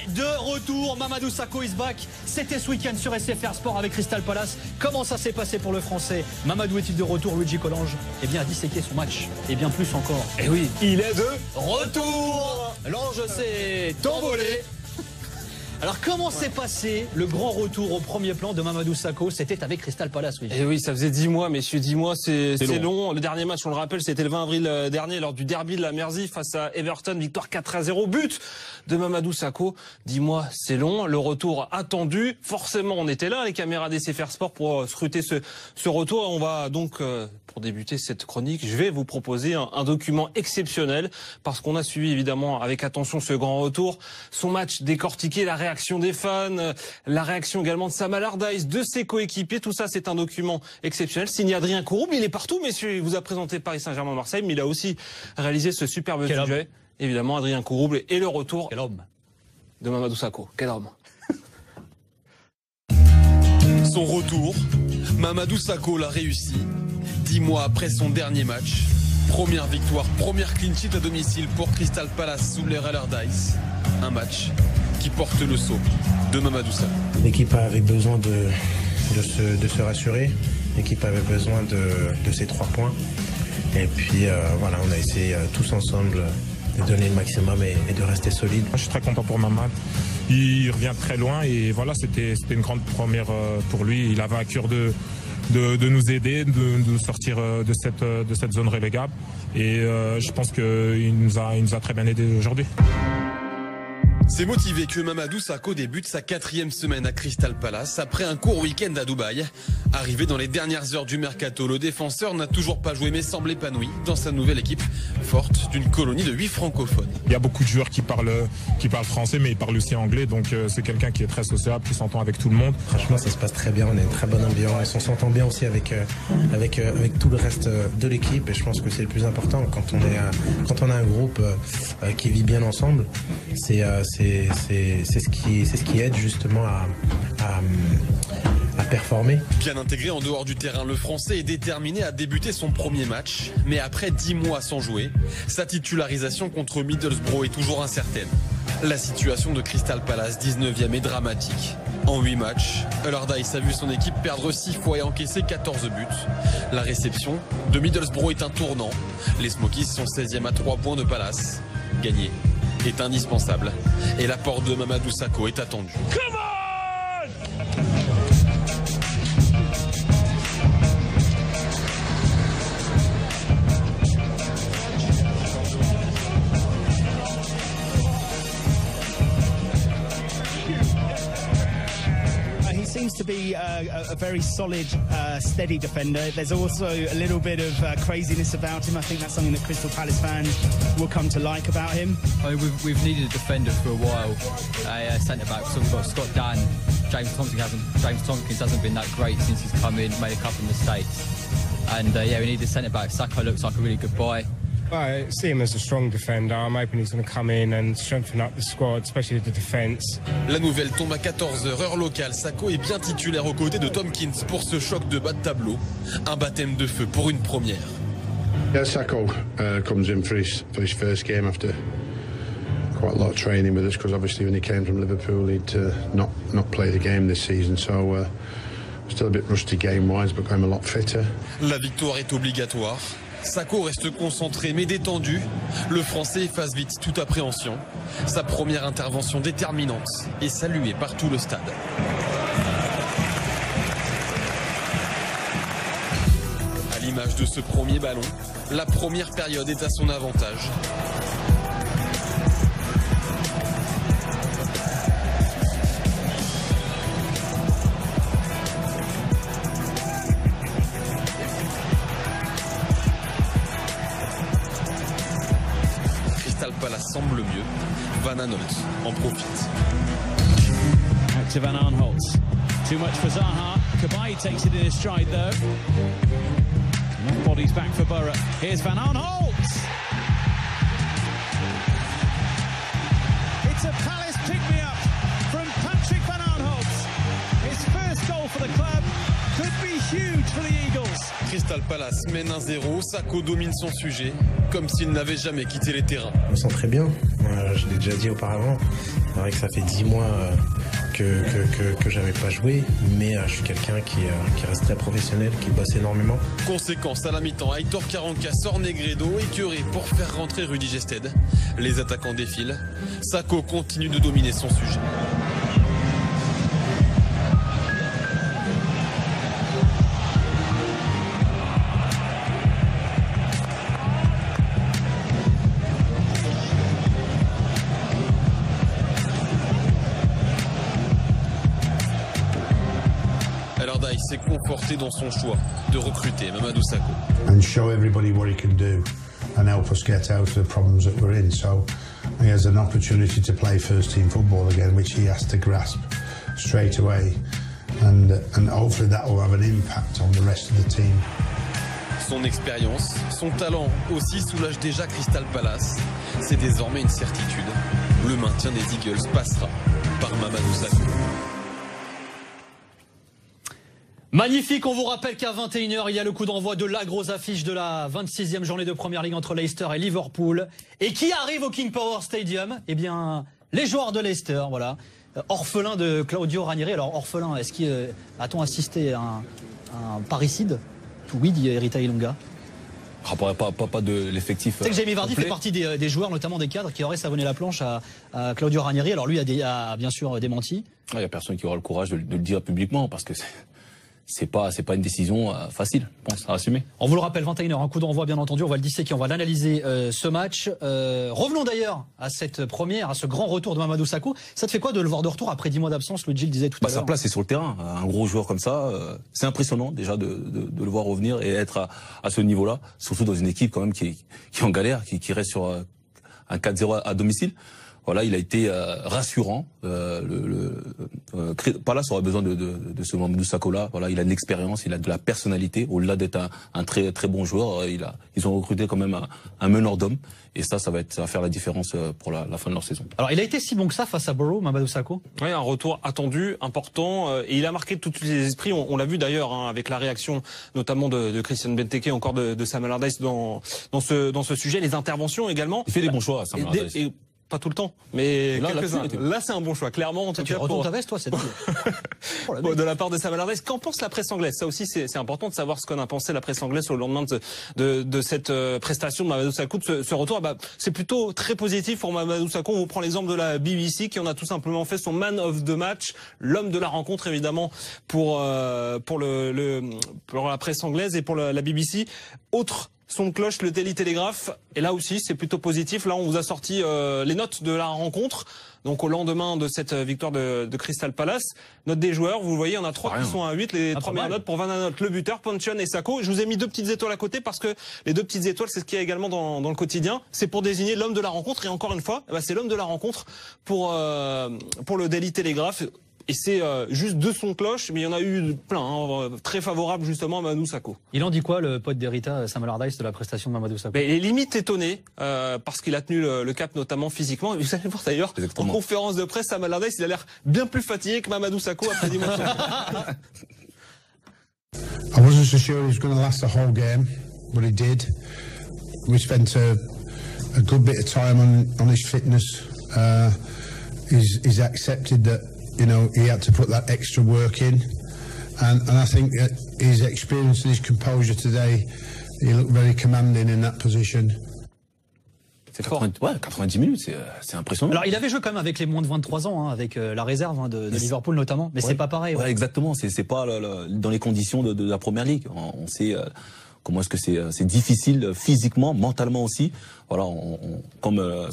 de retour, Mamadou Sakho is back. C'était ce week-end sur SFR Sport avec Crystal Palace. Comment ça s'est passé pour le Français? Mamadou est-il de retour? Luigi Collange a disséqué son match. Et bien plus encore. Et oui, il est de retour. L'ange s'est envolé. Alors comment s'est passé le grand retour au premier plan de Mamadou Sakho? C'était avec Crystal Palace, oui. Et oui, ça faisait 10 mois, messieurs, 10 mois, c'est long. Le dernier match, on le rappelle, c'était le 20 avril dernier, lors du derby de la Mersey face à Everton, victoire 4-0, but de Mamadou Sakho. 10 mois, c'est long. Le retour attendu. Forcément, on était là, les caméras d'SFR Sport, pour scruter ce retour. On va donc, pour débuter cette chronique, je vais vous proposer un document exceptionnel, parce qu'on a suivi évidemment avec attention ce grand retour, son match décortiqué, la réaction des fans, la réaction également de Sam Allardyce, de ses coéquipiers. Tout ça, c'est un document exceptionnel. Signé Adrien Courouble, il est partout, messieurs. Il vous a présenté Paris Saint-Germain-Marseille, mais il a aussi réalisé ce superbe sujet. Évidemment, Adrien Courouble et le retour de Mamadou Sakho. Quel homme. Son retour, Mamadou Sakho l'a réussi. 10 mois après son dernier match. Première victoire, première clean sheet à domicile pour Crystal Palace sous l'ère Allardyce. Un match qui porte le sceau de Mamadou Sakho. L'équipe avait besoin de se rassurer. L'équipe avait besoin de ces 3 points. Et puis voilà, on a essayé tous ensemble de donner le maximum et de rester solide. Je suis très content pour Mamad. Il revient très loin et voilà, c'était une grande première pour lui. Il avait à cœur de nous aider, de nous sortir de cette zone relégable. Et je pense qu'il nous a très bien aidé aujourd'hui. C'est motivé que Mamadou Sakho débute sa 4e semaine à Crystal Palace après un court week-end à Dubaï. Arrivé dans les dernières heures du mercato, le défenseur n'a toujours pas joué mais semble épanoui dans sa nouvelle équipe forte d'une colonie de 8 francophones. Il y a beaucoup de joueurs qui parlent français mais ils parlent aussi anglais, donc c'est quelqu'un qui est très sociable, qui s'entend avec tout le monde. Franchement, ça se passe très bien, on a une très bonne ambiance, on s'entend bien aussi avec tout le reste de l'équipe et je pense que c'est le plus important quand on a un groupe qui vit bien ensemble. C'est ce qui aide justement à performer. Bien intégré en dehors du terrain, le Français est déterminé à débuter son premier match. Mais après 10 mois sans jouer, sa titularisation contre Middlesbrough est toujours incertaine. La situation de Crystal Palace, 19e, est dramatique. En 8 matchs, Allardyce a vu son équipe perdre 6 fois et encaisser 14 buts. La réception de Middlesbrough est un tournant. Les Smokies sont 16e à 3 points de Palace. Gagner est indispensable et l'apport de Mamadou Sakho est attendu. Come on! Seems to be a very solid, steady defender. There's also a little bit of craziness about him. I think that's something that Crystal Palace fans will come to like about him. I mean, we've needed a defender for a while, a centre-back. So we've got Scott Dann. James Tompkins hasn't been that great since he's come in, made a couple of mistakes. And yeah, we need a centre-back. Sakho looks like a really good buy. I see him as a strong defender. I'm hoping he's going to come in and strengthen up the squad, especially the defence. La nouvelle tombe à 14h, heure locale. Sakho est bien titulaire aux côtés de Tompkins pour ce choc de bas de tableau. Un baptême de feu pour une première. Yeah, Sakho comes in for his first game after quite a lot of training with us, because obviously when he came from Liverpool he'd not play the game this season, so still a bit rusty game-wise, but going a lot fitter. La victoire est obligatoire. Sakho reste concentré mais détendu. Le Français efface vite toute appréhension. Sa première intervention déterminante est saluée par tout le stade. À l'image de ce premier ballon, la première période est à son avantage. Palace semble mieux. Van Aanholt en profite. Back to Van Aanholt. Too much for Zaha. Cabaye takes it in his stride though. Enough bodies back for Borough. Here's Van Aanholt. It's a Palace pick-me-up from Patrick Van Aanholt. His first goal for the club. could be huge for the Eagles. Crystal Palace mène 1-0, Sakho domine son sujet, comme s'il n'avait jamais quitté les terrains. Je me sens très bien, je l'ai déjà dit auparavant, c'est vrai que ça fait 10 mois que j'avais pas joué, mais je suis quelqu'un qui reste très professionnel, qui bosse énormément. Conséquence à la mi-temps, Aitor Karanka sort Negredo, écœuré pour faire rentrer Rudy Gested. Les attaquants défilent, Sakho continue de dominer son sujet. Allardyce s'est conforté dans son choix de recruter Mamadou Sakho. And show everybody what he can do and help us get out of the problems that we're in. So he has an opportunity to play first team football again, which he has to grasp straight away. And hopefully that will have an impact on the rest of the team. Son expérience, son talent aussi soulage déjà Crystal Palace. C'est désormais une certitude. Le maintien des Eagles passera par Mamadou Sakho. Magnifique, on vous rappelle qu'à 21h, il y a le coup d'envoi de la grosse affiche de la 26e journée de Première Ligue entre Leicester et Liverpool. Et qui arrive au King Power Stadium? Eh bien, les joueurs de Leicester, voilà. Orphelin de Claudio Ranieri. Alors, orphelin, est-ce a-t-on assisté à un parricide? Oui, dit Erita Ilunga. Pas de l'effectif. C'est que Jamie Vardy fait partie des joueurs, notamment des cadres, qui auraient savonné la planche à Claudio Ranieri. Alors lui a bien sûr démenti. Il n'y a personne qui aura le courage de le dire publiquement parce que c'est pas une décision facile, je pense, à assumer. On vous le rappelle, 21h, un coup d'envoi bien entendu, on va le disséquer, on va l'analyser ce match. Revenons d'ailleurs à cette première, à ce grand retour de Mamadou Sakho. Ça te fait quoi de le voir de retour après 10 mois d'absence? Luigi le disait tout à l'heure. Sa place est sur le terrain, un gros joueur comme ça, c'est impressionnant déjà de le voir revenir et être à ce niveau-là, surtout dans une équipe quand même qui est en galère, qui reste sur un 4-0 à domicile. Voilà, il a été rassurant. Palace aura besoin de ce Mamadou Sakho là. Voilà, il a de l'expérience, il a de la personnalité. Au-delà d'être un très très bon joueur, ils ont recruté quand même un meneur d'hommes. Et ça va faire la différence pour la fin de leur saison. Alors, il a été si bon que ça face à Borough, Mamadou Sakho? Oui, un retour attendu, important, et il a marqué tous les esprits. On l'a vu d'ailleurs avec la réaction, notamment de Christian Benteke, encore de Sam Allardyce dans ce sujet, les interventions également. Il fait des bons choix, Sam Allardyce. Pas tout le temps, mais quelques-uns. Là, c'est un bon choix, clairement. En tout cas, retourne ta veste, toi, c'est bon, de la part de Sam Allardyce. Qu'en pense la presse anglaise? Ça aussi, c'est important de savoir ce qu'en a pensé la presse anglaise au lendemain de cette prestation de Mamadou Sakho, de ce retour. C'est plutôt très positif pour Mamadou Sakho. On vous prend l'exemple de la BBC qui en a tout simplement fait son man of the match, l'homme de la rencontre évidemment pour la presse anglaise et pour la BBC. Autre son de cloche, le Daily Telegraph, et là aussi c'est plutôt positif. Là on vous a sorti les notes de la rencontre, donc au lendemain de cette victoire de Crystal Palace. Note des joueurs, vous le voyez, il y en a 3 qui sont à 8, les premières notes pour Van Aanholt, le buteur, Pontion et Sakho. Je vous ai mis 2 petites étoiles à côté parce que les 2 petites étoiles, c'est ce qu'il y a également dans le quotidien, c'est pour désigner l'homme de la rencontre, et encore une fois, c'est l'homme de la rencontre pour le Daily Telegraph. Et c'est juste 2 sons de cloche, mais il y en a eu plein, très favorables justement à Mamadou Sakho. Il en dit quoi, le pote d'Erita, Sam Allardyce, de la prestation de Mamadou Sakho? Il est limite étonné, parce qu'il a tenu le cap notamment physiquement. Vous allez voir d'ailleurs, en conférence de presse, Sam Allardyce, il a l'air bien plus fatigué que Mamadou Sakho après 10 mois. I wasn't so sure he was going to last the whole game, but he did. We spent a good bit of time on his fitness. He's accepted that, you know, he had to put that extra work in, and I think that his experience and his composure today, he looked very commanding in that position. C'est 90 minutes, c'est impressionnant. Alors il avait joué quand même avec les moins de 23 ans, avec la réserve de Liverpool notamment, mais c'est pas pareil. Ouais, exactement, c'est pas dans les conditions de la Première Ligue. On sait comment est-ce que c'est difficile physiquement, mentalement aussi. Voilà, comme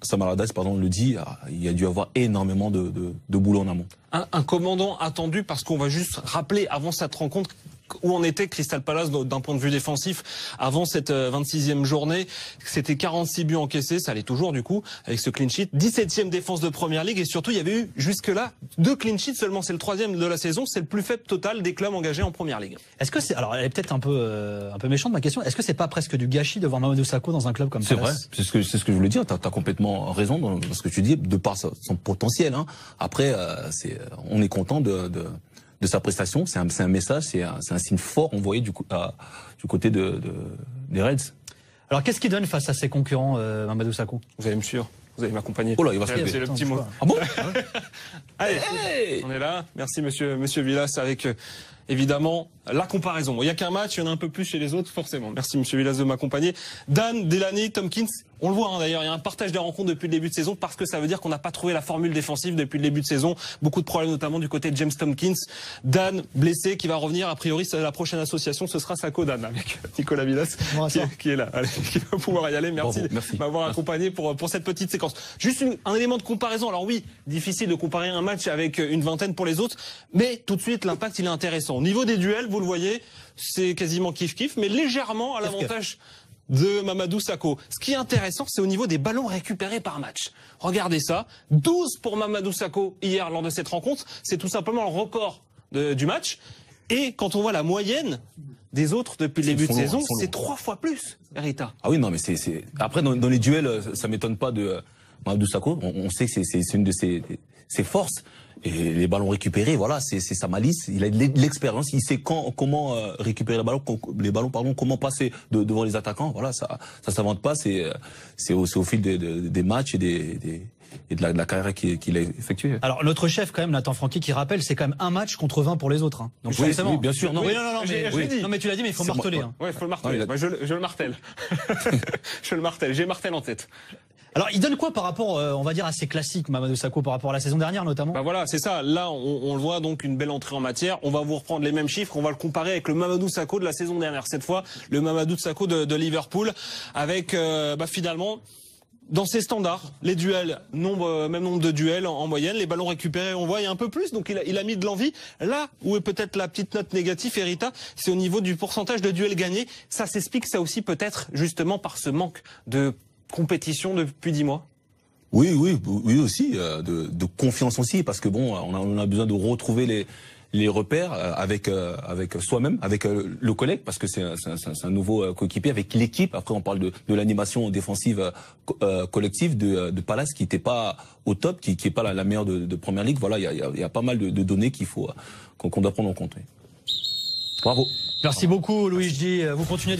Sam Allardyce, pardon, le dit, il y a dû avoir énormément de boulot en amont. Un commandant attendu, parce qu'on va juste rappeler avant cette rencontre où en était Crystal Palace d'un point de vue défensif avant cette 26e journée. C'était 46 buts encaissés, ça allait toujours du coup avec ce clean sheet, 17e défense de Première Ligue, et surtout il y avait eu jusque-là 2 clean sheets seulement, c'est le 3e de la saison, c'est le plus faible total des clubs engagés en Première Ligue. Est-ce que c'est, alors elle est peut-être un peu méchante ma question, est-ce que c'est pas presque du gâchis de voir Mamadou Sakho dans un club comme ça? C'est vrai, c'est ce que je voulais dire, t'as complètement raison dans ce que tu dis, de par son potentiel, hein. Après on est content de sa prestation. C'est un message, c'est un signe fort envoyé du côté des Reds. Alors qu'est-ce qu'il donne face à ses concurrents, Mamadou Sakho? Vous allez me suivre, vous allez m'accompagner. Oh là, il va se lever. C'est le petit mot. Ah bon? Allez, on est là. Merci monsieur Villas avec évidemment la comparaison. Bon, il n'y a qu'un match, il y en a un peu plus chez les autres forcément. Merci monsieur Villas de m'accompagner. Dan, Delaney, Tompkins, on le voit hein, d'ailleurs, il y a un partage des rencontres depuis le début de saison parce que ça veut dire qu'on n'a pas trouvé la formule défensive depuis le début de saison. Beaucoup de problèmes notamment du côté de James Tompkins. Dan, blessé, qui va revenir. A priori, la prochaine association, ce sera Sakho Dan avec Nicolas Villas qui est là. Allez, qui va pouvoir y aller. Merci de m'avoir accompagné pour cette petite séquence. Juste un élément de comparaison. Alors oui, difficile de comparer un match avec une vingtaine pour les autres, mais tout de suite, l'impact, il est intéressant. Au niveau des duels, vous le voyez, c'est quasiment kiff-kiff, mais légèrement à l'avantage de Mamadou Sakho. Ce qui est intéressant, c'est au niveau des ballons récupérés par match. Regardez ça, 12 pour Mamadou Sakho hier lors de cette rencontre, c'est tout simplement le record du match. Et quand on voit la moyenne des autres depuis le début de saison, c'est 3 fois plus, Rita. Ah oui, non, mais c'est après dans les duels, ça m'étonne pas de Mamadou Sakho. On sait que c'est une de ses forces. Et les ballons récupérés, voilà, c'est sa malice. Il a de l'expérience, il sait comment récupérer les ballons, comment passer devant les attaquants. Voilà, ça s'invente pas. C'est au fil des matchs et de la carrière qu'il a effectuée. Alors notre chef quand même, Nathan Franqui, qui rappelle, c'est quand même un match contre 20 pour les autres. Hein. Donc oui, bien sûr. Non, non, mais tu l'as dit, mais il faut marteler. Ouais, il faut le marteler. Moi, je le martèle. Je le martèle. J'ai martel en tête. Alors, il donne quoi par rapport, on va dire, à ses classiques, Mamadou Sakho, par rapport à la saison dernière notamment? Bah voilà, c'est ça. Là, on le voit donc une belle entrée en matière. On va vous reprendre les mêmes chiffres. On va le comparer avec le Mamadou Sakho de la saison dernière. Cette fois, le Mamadou Sakho de Liverpool, avec finalement dans ses standards, les duels, même nombre de duels en moyenne, les ballons récupérés, on voit, il y a un peu plus, donc il a mis de l'envie. Là où est peut-être la petite note négative, Rita, c'est au niveau du pourcentage de duels gagnés. Ça s'explique, ça aussi peut-être justement par ce manque de compétition depuis 10 mois. Oui aussi, de confiance aussi, parce que bon, on a besoin de retrouver les repères avec soi-même, avec le collègue, parce que c'est un nouveau coéquipier, avec l'équipe. Après, on parle de l'animation défensive collective de Palace, qui n'était pas au top, qui est pas la meilleure de Première Ligue. Voilà, il y a pas mal de données qu'on doit prendre en compte. Oui. Bravo. Merci beaucoup, Luigi. Vous continuez.